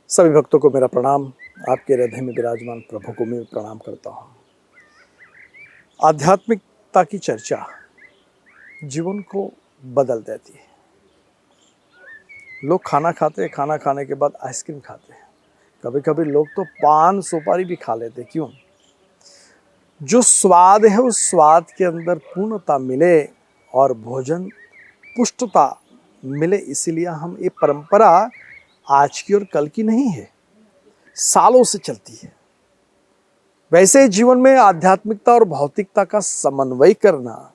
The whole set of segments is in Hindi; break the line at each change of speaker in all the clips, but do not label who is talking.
सभी भक्तों को मेरा प्रणाम। आपके हृदय में विराजमान प्रभु को मैं प्रणाम करता हूँ। आध्यात्मिकता की चर्चा जीवन को बदल देती है। लोग खाना खाते हैं, खाना खाने के बाद आइसक्रीम खाते हैं, कभी कभी लोग तो पान सुपारी भी खा लेते। क्यों? जो स्वाद है उस स्वाद के अंदर पूर्णता मिले और भोजन पुष्टता मिले, इसीलिए हम ये परंपरा आज की और कल की नहीं है, सालों से चलती है। वैसे जीवन में आध्यात्मिकता और भौतिकता का समन्वय करना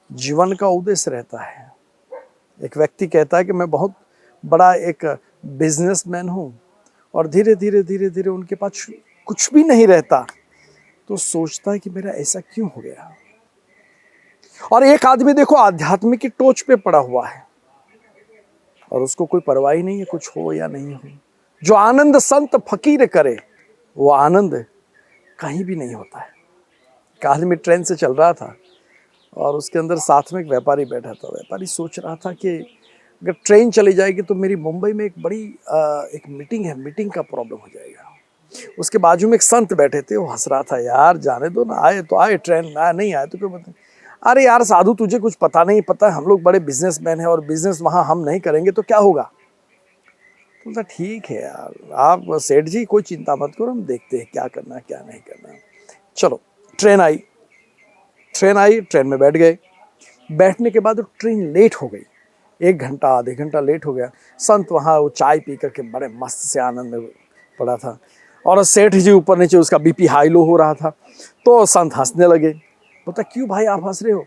जीवन का उद्देश्य रहता है। एक व्यक्ति कहता है कि मैं बहुत बड़ा एक बिजनेसमैन हूँ और धीरे धीरे धीरे धीरे उनके पास कुछ भी नहीं रहता, तो सोचता है कि मेरा ऐसा क्यों हो गया। और एक आदमी देखो आध्यात्मिक की टोच पे पड़ा हुआ है और उसको कोई परवाह ही नहीं है कुछ हो या नहीं हो। जो आनंद संत फकीर करे वो आनंद कहीं भी नहीं होता है। एक आदमी ट्रेन से चल रहा था और उसके अंदर साथ में एक व्यापारी बैठा था। व्यापारी सोच रहा था कि अगर ट्रेन चली जाएगी तो मेरी मुंबई में एक बड़ी एक मीटिंग है, मीटिंग का प्रॉब्लम हो जाएगा। उसके बाजू में एक संत बैठे थे, वो हंस रहा था, यार जाने दो ना, आए तो आए, ट्रेन आए नहीं आए तो क्यों बताए। अरे यार साधु, तुझे कुछ पता नहीं, पता है हम लोग बड़े बिजनेसमैन हैं और बिजनेस वहाँ हम नहीं करेंगे तो क्या होगा। तो बोलता ठीक है यार, आप सेठ जी कोई चिंता मत करो, हम देखते हैं क्या करना क्या नहीं करना। चलो ट्रेन आई, ट्रेन में बैठ गए। बैठने के बाद ट्रेन लेट हो गई, 1 घंटा आधे घंटा लेट हो गया। संत वहाँ वो चाय पी करके बड़े मस्त से आनंद में पड़ा था और सेठ जी ऊपर नीचे, उसका बीपी हाई लो हो रहा था। तो संत हंसने लगे। बोलता क्यों भाई आप हंस रहे हो,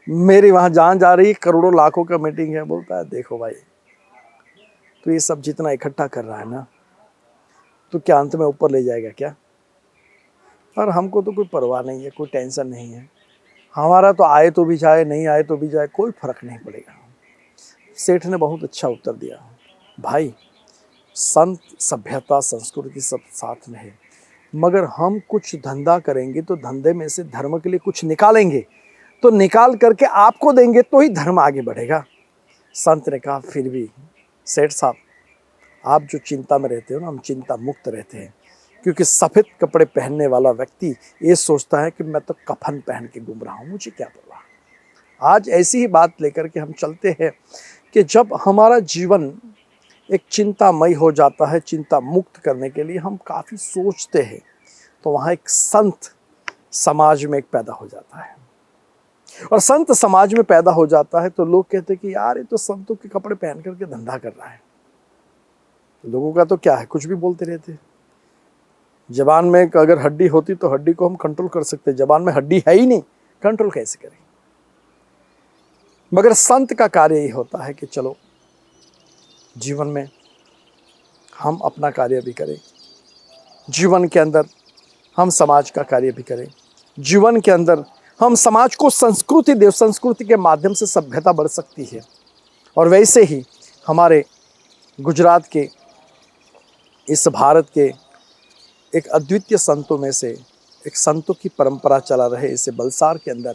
मेरी वहाँ जान जा रही है, करोड़ों लाखों का मीटिंग है। बोलता है देखो भाई, तो ये सब जितना इकट्ठा कर रहा है ना, तो क्या अंत में ऊपर ले जाएगा क्या। और हमको तो कोई परवाह नहीं है, कोई टेंशन नहीं है, हमारा तो आए तो भी जाए, नहीं आए तो भी जाए, कोई फर्क नहीं पड़ेगा। सेठ ने बहुत अच्छा उत्तर दिया, भाई संत सभ्यता संस्कृति सब साथ में है, मगर हम कुछ धंधा करेंगे तो धंधे में से धर्म के लिए कुछ निकालेंगे, तो निकाल करके आपको देंगे तो ही धर्म आगे बढ़ेगा। संत ने कहा फिर भी सेठ साहब, आप जो चिंता में रहते हो ना, हम चिंता मुक्त रहते हैं, क्योंकि सफ़ेद कपड़े पहनने वाला व्यक्ति ये सोचता है कि मैं तो कफन पहन के घूम रहा हूँ, मुझे क्या परवाह। आज ऐसी ही बात लेकर के हम चलते हैं कि जब हमारा जीवन एक चिंतामय हो जाता है, चिंता मुक्त करने के लिए हम काफ़ी सोचते हैं, तो वहाँ एक संत समाज में एक पैदा हो जाता है। और संत समाज में पैदा हो जाता है तो लोग कहते हैं कि यार ये तो संतों के कपड़े पहन करके धंधा कर रहा है। लोगों का तो क्या है, कुछ भी बोलते रहते हैं। जबान में अगर हड्डी होती तो हड्डी को हम कंट्रोल कर सकते, जबान में हड्डी है ही नहीं, कंट्रोल कैसे करें। मगर संत का कार्य ये होता है कि चलो जीवन में हम अपना कार्य भी करें, जीवन के अंदर हम समाज का कार्य भी करें, जीवन के अंदर हम समाज को संस्कृति देव, संस्कृति के माध्यम से सभ्यता बढ़ सकती है। और वैसे ही हमारे गुजरात के, इस भारत के एक अद्वितीय संतों में से एक संतों की परंपरा चला रहे इसे बलसार के अंदर,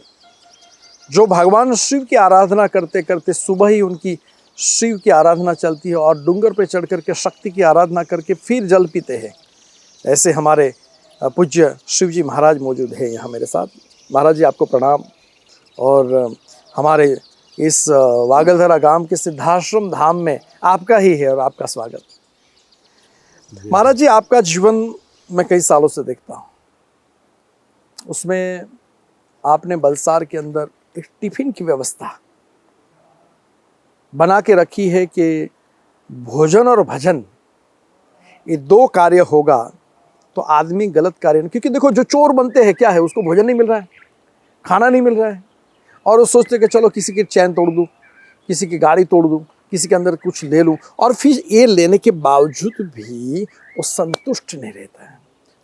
जो भगवान शिव की आराधना करते करते सुबह ही उनकी शिव की आराधना चलती है और डूंगर पे चढ़ करके शक्ति की आराधना करके फिर जल पीते हैं। ऐसे हमारे पूज्य शिव जी महाराज मौजूद हैं यहाँ मेरे साथ। महाराज जी आपको प्रणाम। और हमारे इस वागलधरा गांव के सिद्धाश्रम धाम में आपका ही है और आपका स्वागत। महाराज जी आपका जीवन मैं कई सालों से देखता हूँ, उसमें आपने बलसार के अंदर एक टिफिन की व्यवस्था बना के रखी है कि भोजन और भजन ये 2 कार्य होगा तो आदमी गलत कार्य नहीं। क्योंकि देखो जो चोर बनते हैं क्या है, उसको भोजन नहीं मिल रहा है, खाना नहीं मिल रहा है, और वो सोचते कि चलो किसी की चैन तोड़ दूँ, किसी की गाड़ी तोड़ दूँ, किसी के अंदर कुछ ले लूँ, और फिर ये लेने के बावजूद भी वो संतुष्ट नहीं रहता है।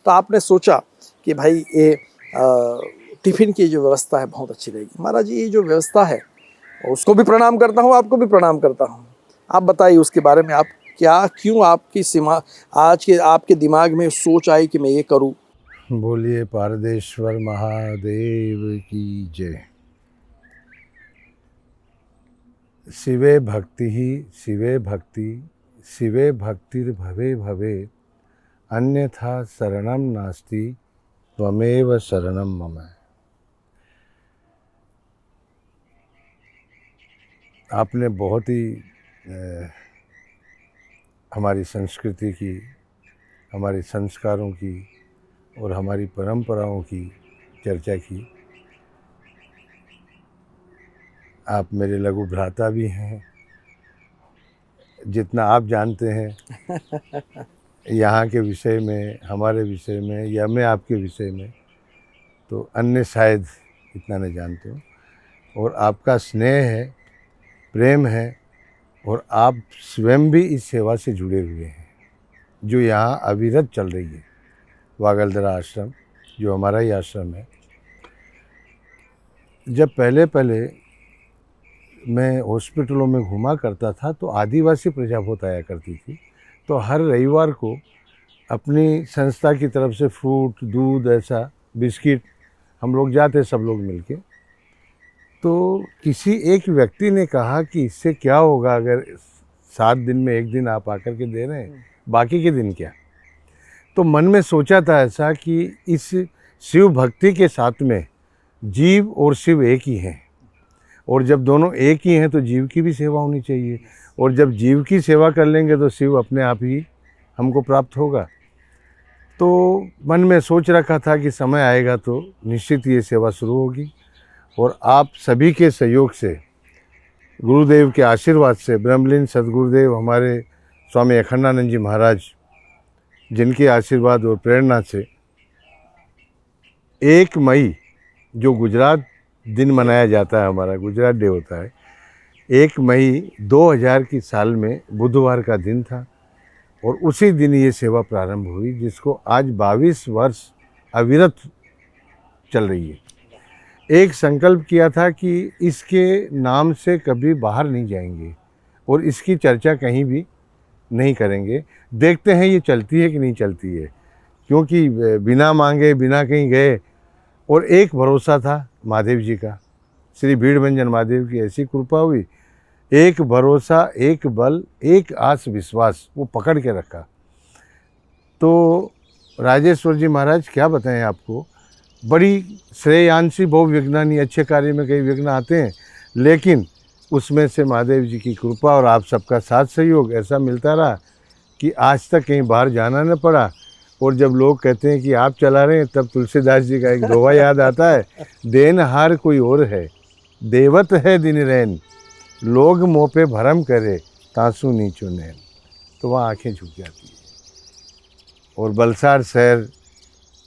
तो आपने सोचा कि भाई ये टिफिन की जो व्यवस्था है बहुत अच्छी रहेगी। महाराज जी ये जो व्यवस्था है उसको भी प्रणाम करता हूँ, आपको भी प्रणाम करता हूँ। आप बताइए उसके बारे में, आप क्या, क्यों आपकी सीमा आज के आपके दिमाग में सोच आई कि मैं ये करूँ।
बोलिए पारदेश्वर महादेव की जय। शिवे भक्ति ही शिवे भक्ति शिवे भक्तिर्भवे भवे अन्यथा शरणम नास्ति त्वमेव शरणम मम। आपने बहुत ही हमारी संस्कृति की, हमारे संस्कारों की और हमारी परंपराओं की चर्चा की। आप मेरे लघु भ्राता भी हैं। जितना आप जानते हैं यहाँ के विषय में, हमारे विषय में, या मैं आपके विषय में, तो अन्य शायद इतना नहीं जानते हो। और आपका स्नेह है, प्रेम है, और आप स्वयं भी इस सेवा से जुड़े हुए हैं जो यहाँ अविरत चल रही है। वागलधरा आश्रम जो हमारा ही आश्रम है। जब पहले मैं हॉस्पिटलों में घुमा करता था तो आदिवासी प्रजा बहुत आया करती थी। तो हर रविवार को अपनी संस्था की तरफ से फ्रूट, दूध, ऐसा बिस्किट हम लोग जाते सब लोग मिलके। तो किसी एक व्यक्ति ने कहा कि इससे क्या होगा अगर 7 दिन में 1 दिन आप आकर के दे रहे हैं, बाकी के दिन क्या। तो मन में सोचा था ऐसा कि इस शिव भक्ति के साथ में जीव और शिव एक ही हैं, और जब दोनों एक ही हैं तो जीव की भी सेवा होनी चाहिए, और जब जीव की सेवा कर लेंगे तो शिव अपने आप ही हमको प्राप्त होगा। तो मन में सोच रखा था कि समय आएगा तो निश्चित ये सेवा शुरू होगी। और आप सभी के सहयोग से, गुरुदेव के आशीर्वाद से, ब्रह्मलीन सद्गुरुदेव हमारे स्वामी अखंडानंद जी महाराज, जिनके आशीर्वाद और प्रेरणा से 1 मई जो गुजरात दिन मनाया जाता है, हमारा गुजरात डे होता है, 1 मई 2000 की साल में बुधवार का दिन था, और उसी दिन ये सेवा प्रारंभ हुई, जिसको आज 22 वर्ष अविरत चल रही है। एक संकल्प किया था कि इसके नाम से कभी बाहर नहीं जाएंगे और इसकी चर्चा कहीं भी नहीं करेंगे। देखते हैं ये चलती है कि नहीं चलती है, क्योंकि बिना मांगे, बिना कहीं गए, और एक भरोसा था महादेव जी का, श्री भीड़भंजन महादेव की ऐसी कृपा हुई, एक भरोसा, एक बल, एक आस विश्वास, वो पकड़ के रखा। तो राजेश्वर जी महाराज क्या बताएं आपको, बड़ी श्रेयांशी बहुविघ्नानी, अच्छे कार्य में कई विघ्न आते हैं, लेकिन उसमें से महादेव जी की कृपा और आप सबका साथ सहयोग ऐसा मिलता रहा कि आज तक कहीं बाहर जाना न पड़ा। और जब लोग कहते हैं कि आप चला रहे हैं, तब तुलसीदास जी का एक दोहा याद आता है, देनहार कोई और है, देवत है दिन रैन, लोग मुँह पे भरम करे, तांसू नीचो नैन। तो वहाँ आंखें झुक जाती है। और बलसाड़ शहर,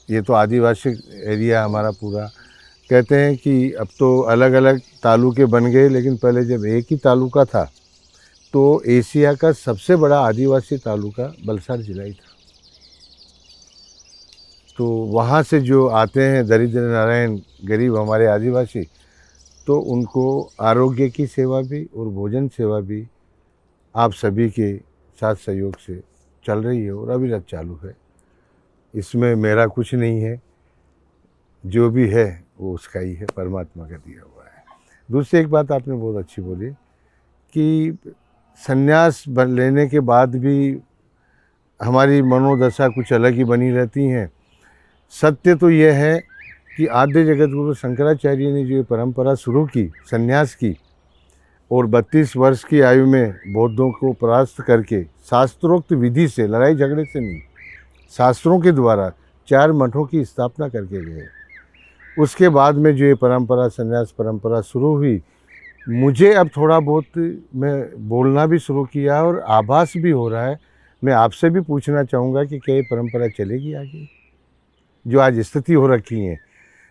ये तो आदिवासी एरिया हमारा पूरा, कहते हैं कि अब तो अलग अलग तालुके बन गए, लेकिन पहले जब एक ही तालुका था तो एशिया का सबसे बड़ा आदिवासी तालुका बलसाड़ जिला ही था। तो वहाँ से जो आते हैं दरिद्र नारायण गरीब हमारे आदिवासी, तो उनको आरोग्य की सेवा भी और भोजन सेवा भी आप सभी के साथ सहयोग से चल रही है और अविरत चालू है। इसमें मेरा कुछ नहीं है, जो भी है वो उसका ही है, परमात्मा का दिया हुआ है। दूसरी एक बात आपने बहुत अच्छी बोली कि संन्यास लेने के बाद भी हमारी मनोदशा कुछ अलग ही बनी रहती हैं। सत्य तो यह है कि आद्य जगत गुरु शंकराचार्य ने जो ये परंपरा शुरू की संन्यास की, और 32 वर्ष की आयु में बौद्धों को परास्त करके शास्त्रोक्त विधि से, लड़ाई झगड़े से नहीं, शास्त्रों के द्वारा 4 मठों की स्थापना करके गए। उसके बाद में जो ये परंपरा, संन्यास परंपरा शुरू हुई, मुझे अब थोड़ा बहुत मैं बोलना भी शुरू किया और आभास भी हो रहा है। मैं आपसे भी पूछना चाहूँगा कि क्या ये परंपरा चलेगी आगे, जो आज स्थिति हो रखी है।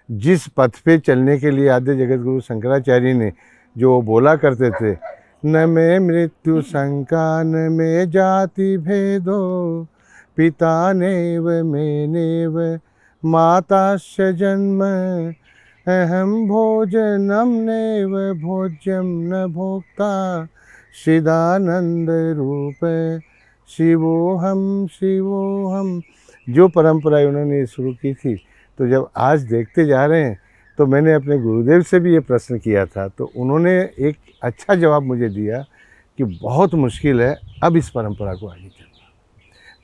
जिस पथ पे चलने के लिए आद्य जगत गुरु शंकराचार्य ने जो बोला करते थे, न में मृत्यु शंका न में जाति भेदो, पिता नेव में नेव माताश्च जन्म, अहम भोजनम नेव भोज्यम न भोक्ता, चिदानंद रूप शिवोहम शिवोहम। जो परंपरा उन्होंने शुरू की थी, तो जब आज देखते जा रहे हैं, तो मैंने अपने गुरुदेव से भी ये प्रश्न किया था, तो उन्होंने एक अच्छा जवाब मुझे दिया कि बहुत मुश्किल है, अब इस परंपरा को आगे चलना।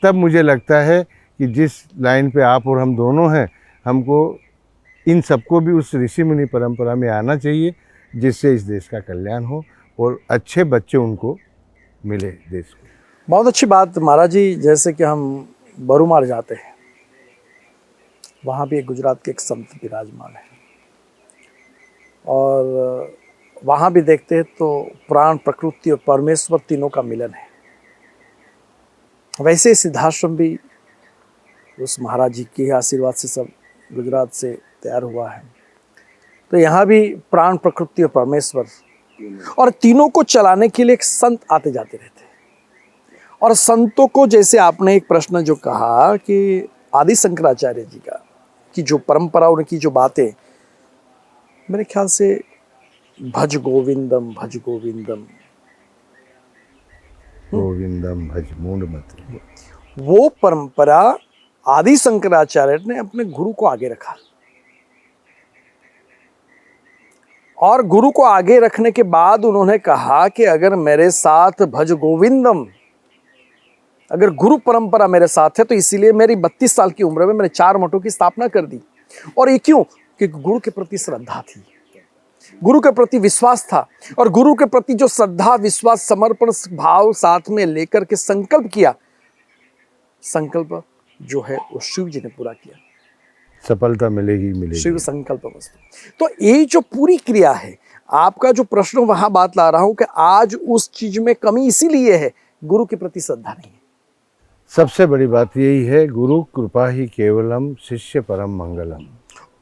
तब मुझे लगता है कि जिस लाइन पे आप और हम दोनों हैं, हमको इन सबको भी उस ऋषि मुनि परंपरा में आना चाहिए, जिससे इस देश का कल्याण हो और अच्छे बच्चे उनको मिले देश को।
बहुत अच्छी बात महाराज जी। जैसे कि हम बरूमार जाते हैं, वहाँ भी एक गुजरात के एक संत विराजमान है, और वहाँ भी देखते हैं तो प्राण, प्रकृति और परमेश्वर तीनों का मिलन है। वैसे सिद्धाश्रम भी उस महाराज जी के आशीर्वाद से सब गुजरात से तैयार हुआ है। तो यहाँ भी प्राण, प्रकृति और परमेश्वर, और तीनों को चलाने के लिए एक संत आते जाते रहते हैं। और संतों को, जैसे आपने एक प्रश्न जो कहा कि आदि शंकराचार्य जी का की जो परंपरा, उनकी जो बातें, मेरे ख्याल से भज गोविंदम भज गोविंदम,
गोविंदम भज मूढ़मते,
वो परंपरा आदि शंकराचार्य ने अपने गुरु को आगे रखा। और गुरु को आगे रखने के बाद उन्होंने कहा कि अगर मेरे साथ भज गोविंदम, अगर गुरु परंपरा मेरे साथ है, तो इसीलिए मेरी 32 साल की उम्र में मैंने 4 मठों की स्थापना कर दी। और ये क्यों? कि गुरु के प्रति श्रद्धा थी, गुरु के प्रति विश्वास था, और गुरु के प्रति जो श्रद्धा, विश्वास, समर्पण भाव साथ में लेकर के संकल्प किया, संकल्प जो है वो शिव जी ने पूरा किया।
सफलता मिलेगी मिलेगी।
शिव संकल्प वस्तु। तो ये जो पूरी क्रिया है, आपका जो प्रश्न, वहां बात ला रहा हूं कि आज उस चीज में कमी इसीलिए है, गुरु के प्रति श्रद्धा नहीं है।
सबसे बड़ी बात यही है, गुरु कृपा ही केवलम, शिष्य परम मंगलम।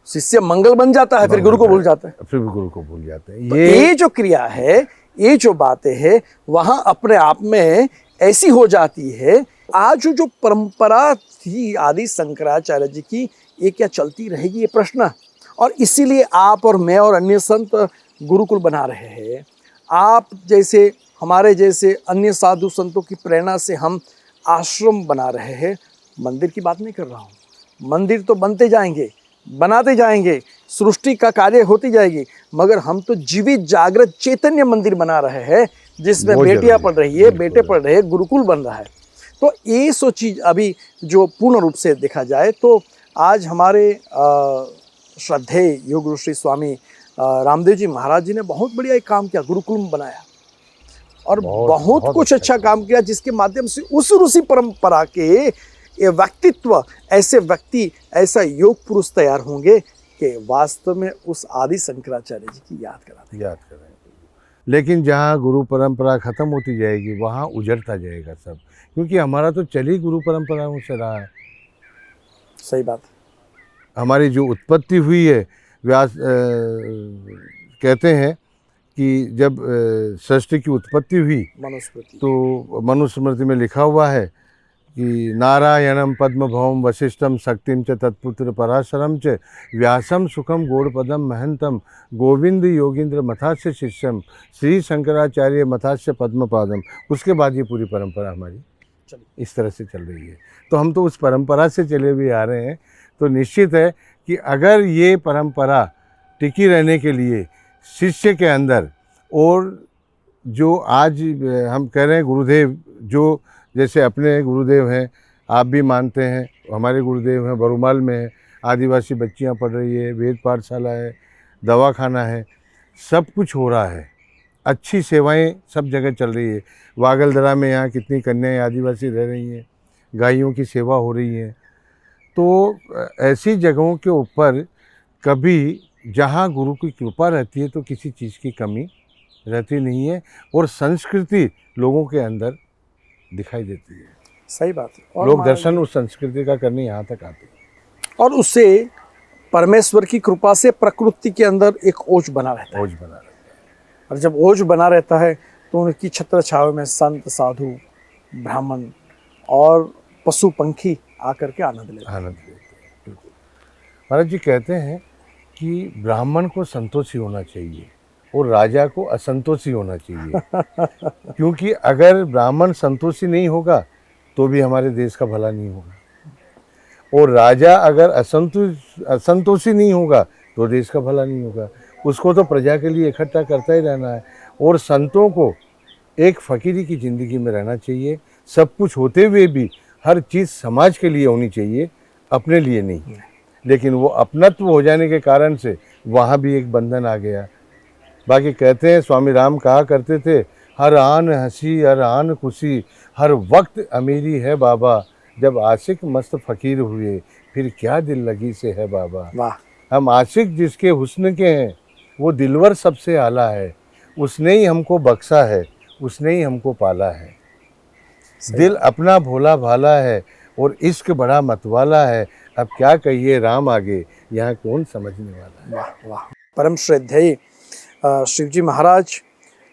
शिष्य मंगल बन जाता है, फिर गुरु को भूल जाता है।
फिर गुरु को भूल जाते हैं।
तो ये जो क्रिया है, ये जो बातें हैं, वहां अपने आप में ऐसी हो जाती है। आज जो परंपरा थी आदि शंकराचार्य जी की, ये क्या चलती रहेगी, ये प्रश्न। और इसीलिए आप और मैं और अन्य संत गुरुकुल बना रहे हैं। आप जैसे, हमारे जैसे अन्य साधु संतों की प्रेरणा से हम आश्रम बना रहे हैं। मंदिर की बात नहीं कर रहा हूँ, मंदिर तो बनते जाएंगे, बनाते जाएंगे, सृष्टि का कार्य होती जाएगी, मगर हम तो जीवित जागृत चैतन्य मंदिर बना रहे हैं, जिसमें बेटियां पढ़ रही है, बेटे पढ़ रहे हैं, गुरुकुल बन रहा है। तो ये सो चीज अभी जो पूर्ण रूप से देखा जाए, तो आज हमारे श्रद्धेय योग गुरु श्री स्वामी रामदेव जी महाराज जी ने बहुत बढ़िया एक काम किया, गुरुकुल बनाया, और बहुत कुछ अच्छा काम किया, जिसके माध्यम से उस ऋषि परंपरा के ये व्यक्तित्व, ऐसे व्यक्ति, ऐसा योग पुरुष तैयार होंगे कि वास्तव में उस आदि शंकराचार्य जी की याद करें।
लेकिन जहाँ गुरु परंपरा खत्म होती जाएगी, वहाँ उजड़ता जाएगा सब, क्योंकि हमारा तो चली गुरु परंपराओं से रहा है।
सही बात।
हमारी जो उत्पत्ति हुई है, व्यास कहते हैं कि जब सृष्टि की उत्पत्ति हुई,
मनुस्मृति,
तो मनुस्मृति में लिखा हुआ है कि नारायणम पद्मभवम वशिष्ठम शक्तिम च तत्पुत्र पराशरम च व्यासम सुखम गौड़पदम महंतम गोविंद योगींद्र मथास्य शिष्यम श्री शंकराचार्य मथास्य पद्मपादम। उसके बाद ये पूरी परंपरा हमारी इस तरह से चल रही है। तो हम तो उस परंपरा से चले हुए आ रहे हैं। तो निश्चित है कि अगर ये परंपरा टिकी रहने के लिए शिष्य के अंदर, और जो आज हम कह रहे हैं गुरुदेव, जो जैसे अपने गुरुदेव हैं, आप भी मानते हैं, हमारे गुरुदेव हैं, बरूमाल में है, आदिवासी बच्चियां पढ़ रही है, वेद पाठशाला है, दवाखाना है, सब कुछ हो रहा है, अच्छी सेवाएं सब जगह चल रही है। वागलदरा में यहाँ कितनी कन्याएं आदिवासी रह रही हैं, गायों की सेवा हो रही है। तो ऐसी जगहों के ऊपर कभी जहाँ गुरु की कृपा रहती है, तो किसी चीज़ की कमी रहती नहीं है, और संस्कृति लोगों के अंदर दिखाई देती है।
सही बात है। और
लोग दर्शन उस संस्कृति का करने यहाँ तक आते हैं,
और उससे परमेश्वर की कृपा से प्रकृति के अंदर एक ओज बना रहता है।
ओज बना रहता है।
और जब ओज बना रहता है, तो उनकी छत्र छाव में संत, साधु, ब्राह्मण और पशु पंखी आकर के आनंद लेते हैं।
बिल्कुल। महाराज जी कहते हैं कि ब्राह्मण को संतोषी होना चाहिए और राजा को असंतोषी होना चाहिए। क्योंकि अगर ब्राह्मण संतोषी नहीं होगा, तो भी हमारे देश का भला नहीं होगा, और राजा अगर असंतोषी नहीं होगा, तो देश का भला नहीं होगा। उसको तो प्रजा के लिए इकट्ठा करता ही रहना है। और संतों को एक फ़कीरी की ज़िंदगी में रहना चाहिए। सब कुछ होते हुए भी हर चीज़ समाज के लिए होनी चाहिए, अपने लिए नहीं। लेकिन वो अपनत्व हो जाने के कारण से वहाँ भी एक बंधन आ गया। बाकी कहते हैं, स्वामी राम कहा करते थे, हर आन हंसी हर आन खुशी, हर वक्त अमीरी है बाबा, जब आशिक मस्त फ़कीर हुए, फिर क्या दिल लगी से है बाबा।
वाह।
हम आशिक जिसके हुस्न के हैं, वो दिलवर सबसे आला है, उसने ही हमको बख्शा है, उसने ही हमको पाला है।
सही
दिल
बात।
अपना भोला भाला है और इश्क बड़ा मतवाला है, अब क्या कहिए राम आगे, यहाँ कौन समझने वाला है।
वाह वाह। परम श्रद्धेय शिवजी महाराज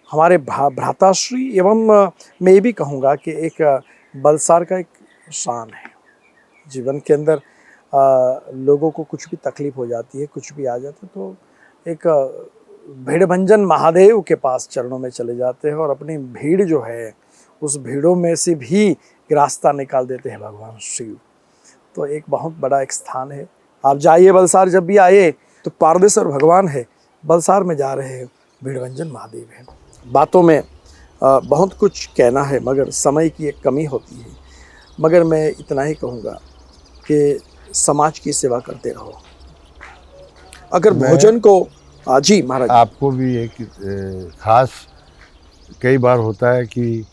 हमारे भ्राताश्री एवं मैं ये भी कहूँगा कि एक बलसार का एक शान है जीवन के अंदर। लोगों को कुछ भी तकलीफ हो जाती है, कुछ भी आ जाता है, तो एक भीड़भंजन महादेव के पास चरणों में चले जाते हैं और अपनी भीड़ जो है उस भीड़ों में से भी एक रास्ता निकाल देते हैं भगवान शिव। तो एक बहुत बड़ा एक स्थान है। आप जाइए बलसार, जब भी आए तो पारदेश्वर भगवान है, बलसार में जा रहे हैं, भीड़भंजन महादेव है। बातों में बहुत कुछ कहना है मगर समय की एक कमी होती है। मगर मैं इतना ही कहूँगा कि समाज की सेवा करते रहो। अगर भोजन को जी महाराज।
आपको भी एक खास कई बार होता है कि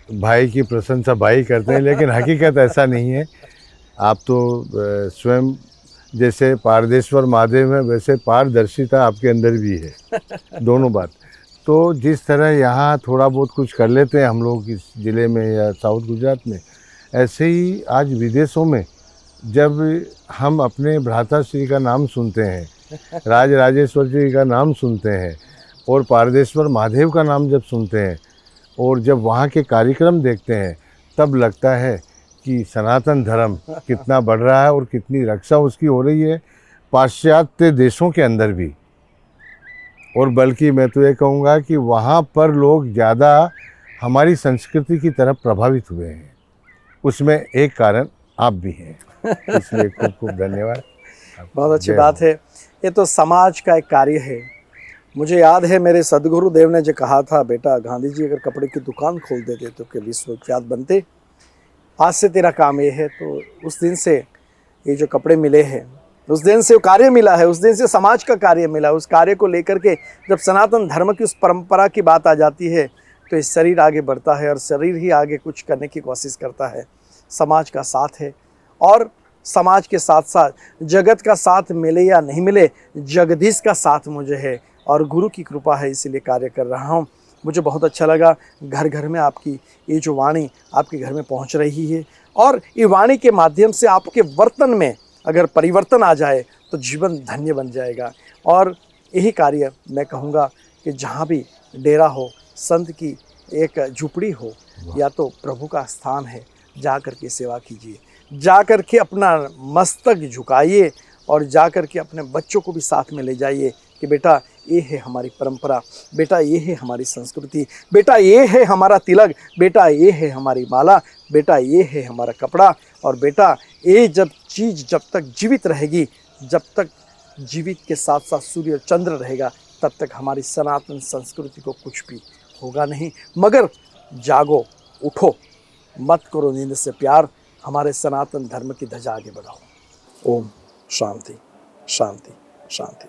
भाई की प्रशंसा भाई करते हैं, लेकिन हकीकत ऐसा नहीं है। आप तो स्वयं जैसे पारदेश्वर महादेव है, वैसे पारदर्शिता आपके अंदर भी है। दोनों बात। तो जिस तरह यहाँ थोड़ा बहुत कुछ कर लेते हैं हम लोग इस ज़िले में या साउथ गुजरात में, ऐसे ही आज विदेशों में जब हम अपने भ्राता श्री का नाम सुनते हैं, राज राजेश्वर जी का नाम सुनते हैं और पारदेश्वर महादेव का नाम जब सुनते हैं और जब वहाँ के कार्यक्रम देखते हैं, तब लगता है कि सनातन धर्म कितना बढ़ रहा है और कितनी रक्षा उसकी हो रही है पाश्चात्य देशों के अंदर भी। और बल्कि मैं तो ये कहूँगा कि वहाँ पर लोग ज़्यादा हमारी संस्कृति की तरफ प्रभावित हुए हैं। उसमें एक कारण आप भी हैं, इसलिए खूब खूब धन्यवाद।
बहुत अच्छी बात है। ये तो समाज का एक कार्य है। मुझे याद है मेरे सदगुरुदेव ने जो कहा था, बेटा गांधी जी अगर कपड़े की दुकान खोल देते तो कि विश्वविख्यात बनते, आज से तेरा काम ये है। तो उस दिन से ये जो कपड़े मिले हैं, उस दिन से कार्य मिला है, उस दिन से समाज का कार्य मिला। उस कार्य को लेकर के जब सनातन धर्म की उस परंपरा की बात आ जाती है तो ये शरीर आगे बढ़ता है और शरीर ही आगे कुछ करने की कोशिश करता है। समाज का साथ है और समाज के साथ साथ जगत का साथ मिले या नहीं मिले, जगदीश का साथ मुझे है और गुरु की कृपा है, इसीलिए कार्य कर रहा हूँ। मुझे बहुत अच्छा लगा। घर घर में आपकी ये जो वाणी आपके घर में पहुँच रही है और ये वाणी के माध्यम से आपके वर्तन में अगर परिवर्तन आ जाए तो जीवन धन्य बन जाएगा। और यही कार्य मैं कहूँगा कि जहाँ भी डेरा हो, संत की एक झुपड़ी हो या तो प्रभु का स्थान है, जा कर के सेवा कीजिए, जा कर के अपना मस्तक झुकाइए और जा कर के अपने बच्चों को भी साथ में ले जाइए कि बेटा ये है हमारी परंपरा, बेटा ये है हमारी संस्कृति, बेटा ये है हमारा तिलक, बेटा ये है हमारी माला, बेटा ये है हमारा कपड़ा। और बेटा ये जब चीज़ जब तक जीवित रहेगी, जब तक जीवित के साथ साथ सूर्य और चंद्र रहेगा, तब तक हमारी सनातन संस्कृति को कुछ भी होगा नहीं। मगर जागो, उठो, मत करो नींद से प्यार, हमारे सनातन धर्म की ध्वजा आगे बढ़ाओ। ओम शांति शांति शांति।